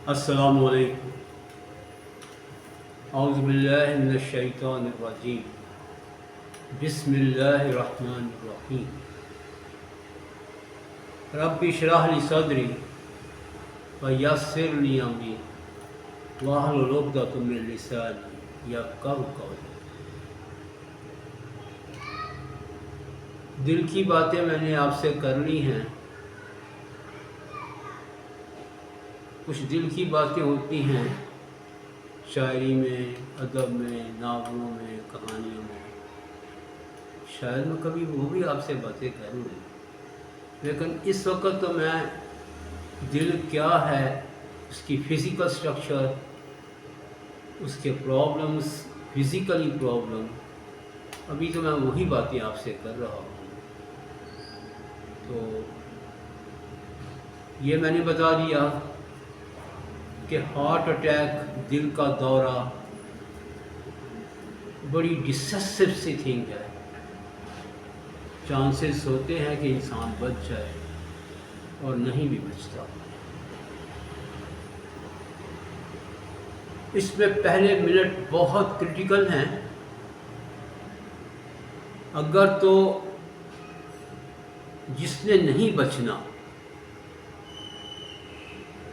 السلام علیکم۔ اعوذ باللہ من الشیطان الرجیم، بسم اللہ الرحمن الرحیم۔ رب اشرح لی صدری ویسر لی امری واحلل عقدۃ من لسانی یفقہوا قولی۔ دل کی باتیں میں نے آپ سے کرنی ہیں۔ کچھ دل کی باتیں ہوتی ہیں شاعری میں، ادب میں، ناولوں میں، کہانیوں میں، شاید میں کبھی وہ بھی آپ سے باتیں کروں، لیکن اس وقت تو میں دل کیا ہے، اس کی فزیکل سٹرکچر، اس کے پرابلمس، فزیکلی پرابلم، ابھی تو میں وہی باتیں آپ سے کر رہا ہوں۔ تو یہ میں نے بتا دیا کہ ہارٹ اٹیک، دل کا دورہ، بڑی ڈسیسو سی تھنگ ہے۔ چانسز ہوتے ہیں کہ انسان بچ جائے اور نہیں بھی بچتا۔ اس میں پہلے منٹ بہت کرٹیکل ہیں۔ اگر تو جس نے نہیں بچنا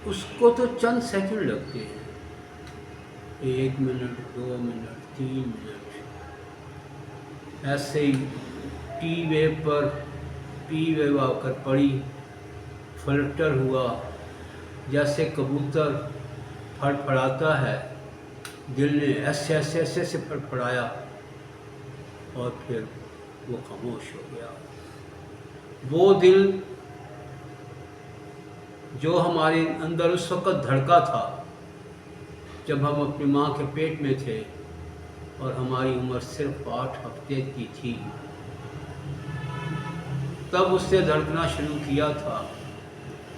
اس کو تو چند سیکنڈ لگتے ہیں، 1 منٹ، 2 منٹ، 3 منٹ، ایسے ہی ٹی ویو پر پی ویو آ کر پڑی، فلٹر ہوا، جیسے کبوتر پھڑپھڑاتا ہے، دل نے ایسے ایسے ایسے ایسے پھڑپھڑایا اور پھر وہ خاموش ہو گیا۔ وہ دل جو ہمارے اندر اس وقت دھڑکا تھا جب ہم اپنی ماں کے پیٹ میں تھے اور ہماری عمر صرف 8 ہفتے کی تھی، تب اس نے دھڑکنا شروع کیا تھا۔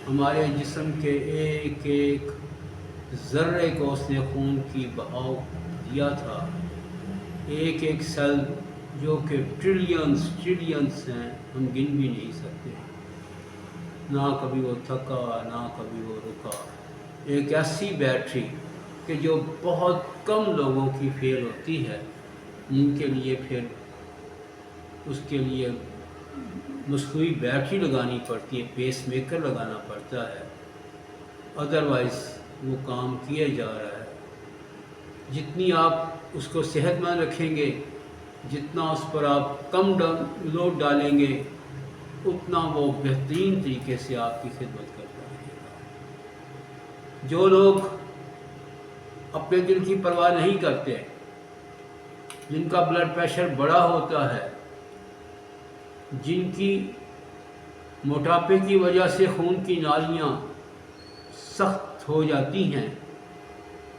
ہمارے جسم کے ایک ایک ذرے کو اس نے خون کی بہاؤ دیا تھا، ایک ایک سیل جو کہ ٹریلینز ہیں، ہم گن بھی نہیں سکتے۔ نہ کبھی وہ تھکا، نہ کبھی وہ رکا۔ ایک ایسی بیٹری کہ جو بہت کم لوگوں کی فیل ہوتی ہے، ان کے لیے پھر اس کے لیے مصنوعی بیٹری لگانی پڑتی ہے، پیس میکر لگانا پڑتا ہے، ادروائز وہ کام کیا جا رہا ہے۔ جتنی آپ اس کو صحت مند رکھیں گے، جتنا اس پر آپ کم لوڈ ڈالیں گے، اتنا وہ بہترین طریقے سے آپ کی خدمت کرتا رہے گا۔ جو لوگ اپنے دل کی پرواہ نہیں کرتے، جن کا بلڈ پریشر بڑا ہوتا ہے، جن کی موٹاپے کی وجہ سے خون کی نالیاں سخت ہو جاتی ہیں،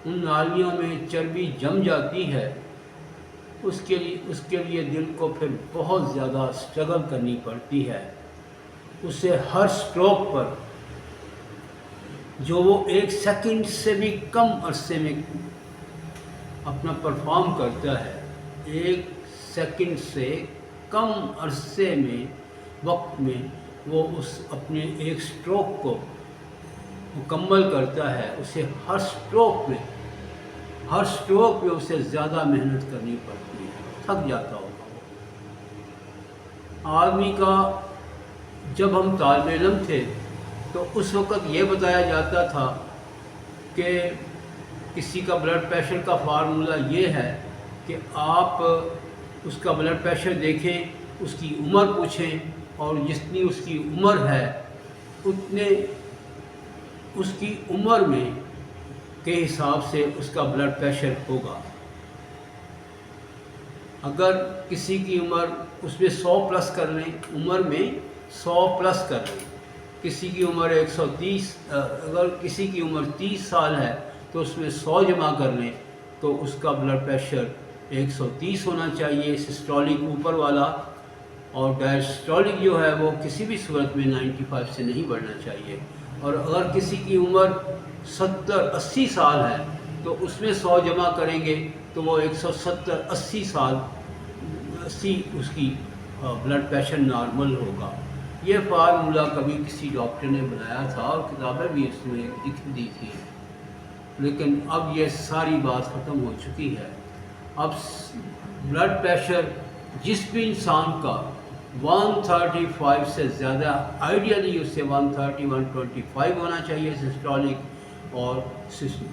ان نالیوں میں چربی جم جاتی ہے، اس کے لیے دل کو پھر بہت زیادہ اسٹرگل کرنی پڑتی ہے۔ اسے ہر سٹروک پر، جو وہ 1 سیکنڈ سے بھی کم عرصے میں اپنا پرفارم کرتا ہے، 1 سیکنڈ سے کم عرصے میں، وقت میں، وہ اس اپنے ایک سٹروک کو مکمل کرتا ہے۔ اسے ہر سٹروک میں اسے زیادہ محنت کرنی پڑتی ہے، تھک جاتا ہوگا وہ آدمی کا۔ جب ہم طالب علم تھے تو اس وقت یہ بتایا جاتا تھا کہ کسی کا بلڈ پریشر کا فارمولہ یہ ہے کہ آپ اس کا بلڈ پریشر دیکھیں، اس کی عمر پوچھیں، اور جتنی اس کی عمر ہے اتنے اس کی عمر میں کے حساب سے اس کا بلڈ پریشر ہوگا۔ اگر کسی کی عمر اس میں 100 پلس کر لیں، عمر میں 100 پلس کر لیں، کسی کی عمر 130، اگر کسی کی عمر 30 سال ہے تو اس میں 100 جمع کر لیں تو اس کا بلڈ پریشر 130 ہونا چاہیے، سسٹولک اوپر والا، اور ڈائسٹولک جو ہے وہ کسی بھی صورت میں 95 سے نہیں بڑھنا چاہیے۔ اور اگر کسی کی عمر 70-80 سال ہے تو اس میں 100 جمع کریں گے تو وہ 170-80 سال اس کی بلڈ پریشر نارمل ہوگا۔ یہ فارمولہ کبھی کسی ڈاکٹر نے بنایا تھا اور کتابیں بھی اس میں لکھ دی تھی۔ لیکن اب یہ ساری بات ختم ہو چکی ہے. اب بلڈ پریشر جس بھی انسان کا 135 سے زیادہ، آئیڈیلی اس سے 130 125 ہونا چاہیے سسٹولک، اور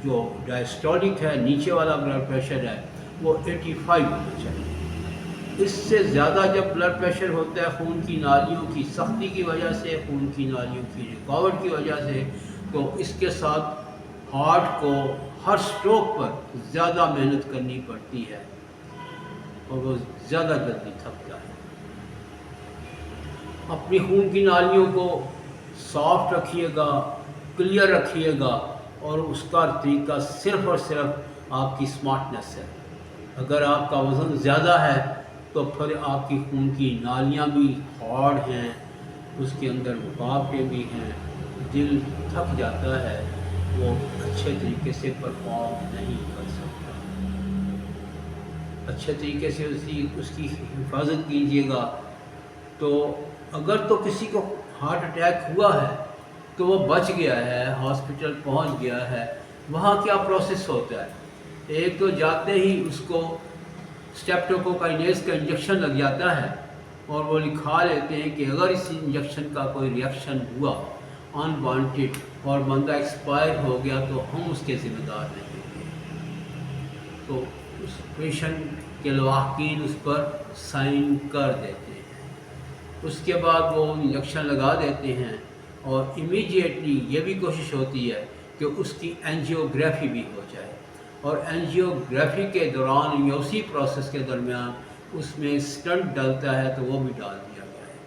جو ڈائسٹولک ہے نیچے والا بلڈ پریشر ہے وہ 85 ہونا چاہیے. اس سے زیادہ جب بلڈ پریشر ہوتا ہے خون کی نالیوں کی سختی کی وجہ سے، خون کی نالیوں کی رکاوٹ کی وجہ سے، تو اس کے ساتھ ہارٹ کو ہر سٹروک پر زیادہ محنت کرنی پڑتی ہے اور وہ زیادہ جلدی تھکتا ہے. اپنی خون کی نالیوں کو سافٹ رکھیے گا، کلیئر رکھیے گا، اور اس کا طریقہ صرف اور صرف آپ کی سمارٹنس ہے. اگر آپ کا وزن زیادہ ہے تو پھر آپ کی خون کی نالیاں بھی ہارڈ ہیں، اس کے اندر رکاوٹیں بھی ہیں، دل تھک جاتا ہے، وہ اچھے طریقے سے پرفارم نہیں کر سکتا. اچھے طریقے سے اس کی حفاظت کیجیے گا. تو اگر تو کسی کو ہارٹ اٹیک ہوا ہے تو وہ بچ گیا ہے، ہاسپٹل پہنچ گیا ہے، وہاں کیا پروسیس ہوتا ہے؟ ایک تو جاتے ہی اس کو اسٹیپٹوکوکائنیز کا انجیکشن لگ جاتا ہے، اور وہ لکھا لیتے ہیں کہ اگر اس انجیکشن کا کوئی ریئیکشن ہوا انوانٹیڈ اور بندہ ایکسپائر ہو گیا تو ہم اس کے ذمہ دار نہیں ہیں. تو اس پیشنٹ کے لواحقین اس پر سائن کر دیتے ہیں. اس کے بعد وہ انجیکشن لگا دیتے ہیں، اور امیڈیٹلی یہ بھی کوشش ہوتی ہے کہ اس کی اینجیوگرافی بھی ہو جائے، اور اینجیوگرافی کے دوران یا اسی پروسیس کے درمیان اس میں اسٹنٹ ڈلتا ہے تو وہ بھی ڈال دیا گیا ہے.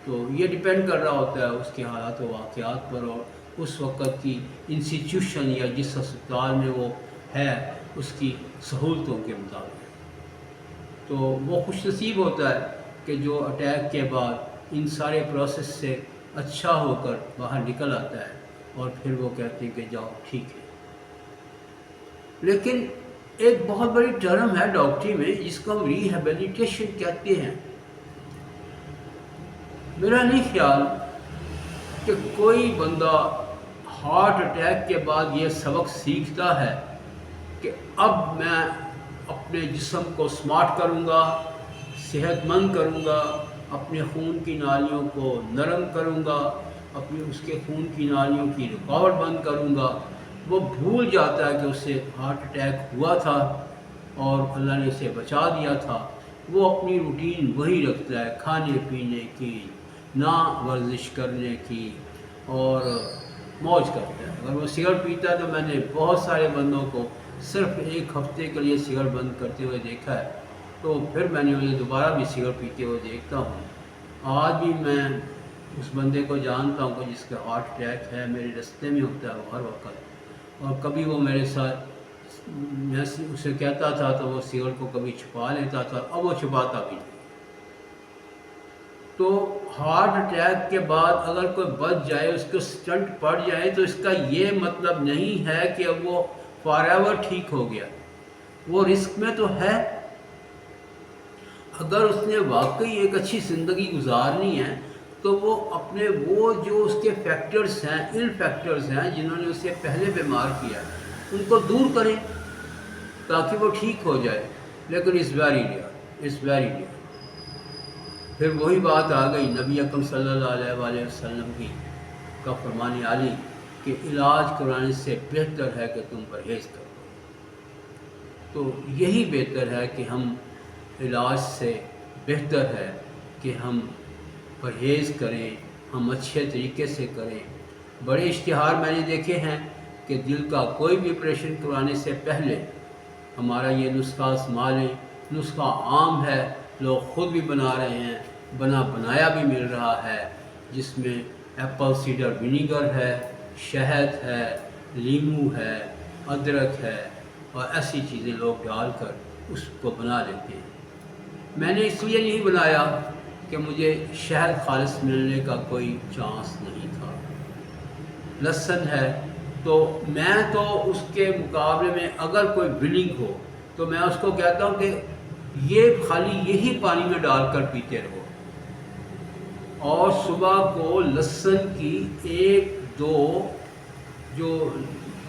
تو یہ ڈپینڈ کر رہا ہوتا ہے اس کے حالات و واقعات پر، اور اس وقت کی انسٹیٹیوشن یا جس ہسپتال میں وہ ہے اس کی سہولتوں کے مطابق. تو وہ خوش نصیب ہوتا ہے کہ جو اٹیک کے بعد ان سارے پروسیس سے اچھا ہو کر باہر نکل آتا ہے، اور پھر وہ کہتے ہیں کہ جاؤ ٹھیک ہے. لیکن ایک بہت بڑی ٹرم ہے ڈاکٹری میں جس کو ہم ریہیبلیٹیشن کہتے ہیں. میرا نہیں خیال کہ کوئی بندہ ہارٹ اٹیک کے بعد یہ سبق سیکھتا ہے کہ اب میں اپنے جسم کو سمارٹ کروں گا، صحت مند کروں گا، اپنے خون کی نالیوں کو نرم کروں گا، اپنی اس کے خون کی نالیوں کی رکاوٹ بند کروں گا. وہ بھول جاتا ہے کہ اسے ہارٹ اٹیک ہوا تھا اور اللہ نے اسے بچا دیا تھا. وہ اپنی روٹین وہی رکھتا ہے، کھانے پینے کی، نہ ورزش کرنے کی، اور موج کرتا ہے. اگر وہ سگریٹ پیتا ہے تو میں نے بہت سارے بندوں کو صرف ایک ہفتے کے لیے سگریٹ بند کرتے ہوئے دیکھا ہے، تو پھر میں نے انہیں دوبارہ بھی سگریٹ پیتے ہوئے دیکھتا ہوں. آج بھی میں اس بندے کو جانتا ہوں کہ جس کا ہارٹ اٹیک ہے، میرے راستے میں ہوتا ہے وہ ہر وقت، اور کبھی وہ میرے ساتھ، میں اسے کہتا تھا تو وہ سگریٹ کو کبھی چھپا لیتا تھا، اب وہ چھپاتا بھی نہیں. تو ہارٹ اٹیک کے بعد اگر کوئی بچ جائے، اس کو سٹنٹ پڑ جائے، تو اس کا یہ مطلب نہیں ہے کہ اب وہ فار ایور ٹھیک ہو گیا. وہ رسک میں تو ہے. اگر اس نے واقعی ایک اچھی زندگی گزارنی ہے تو وہ اپنے وہ جو اس کے فیکٹرز ہیں، ان فیکٹرز ہیں جنہوں نے اسے پہلے بیمار کیا، ان کو دور کریں تاکہ وہ ٹھیک ہو جائے. لیکن اس ویری ریئر. پھر وہی بات آ گئی نبی اکرم صلی اللہ علیہ وآلہ وسلم کی کا فرمان عالی کہ علاج کرانے سے بہتر ہے کہ تم پرہیز کرو. تو یہی بہتر ہے کہ ہم علاج سے بہتر ہے کہ ہم پرہیز کریں، ہم اچھے طریقے سے کریں. بڑے اشتہار میں نے دیکھے ہیں کہ دل کا کوئی بھی آپریشن کرانے سے پہلے ہمارا یہ نسخہ آزما لیں. نسخہ عام ہے، لوگ خود بھی بنا رہے ہیں، بنایا بھی مل رہا ہے، جس میں ایپل سیڈر ونیگر ہے، شہد ہے، لیمو ہے، ادرک ہے، اور ایسی چیزیں لوگ ڈال کر اس کو بنا لیتے ہیں. میں نے اس لیے نہیں بنایا کہ مجھے شہد خالص ملنے کا کوئی چانس نہیں تھا. لہسن ہے تو میں تو اس کے مقابلے میں اگر کوئی ولنگ ہو تو میں اس کو کہتا ہوں کہ یہ خالی یہی پانی میں ڈال کر پیتے رہو، اور صبح کو لہسن کی 1-2 جو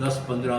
10, 15,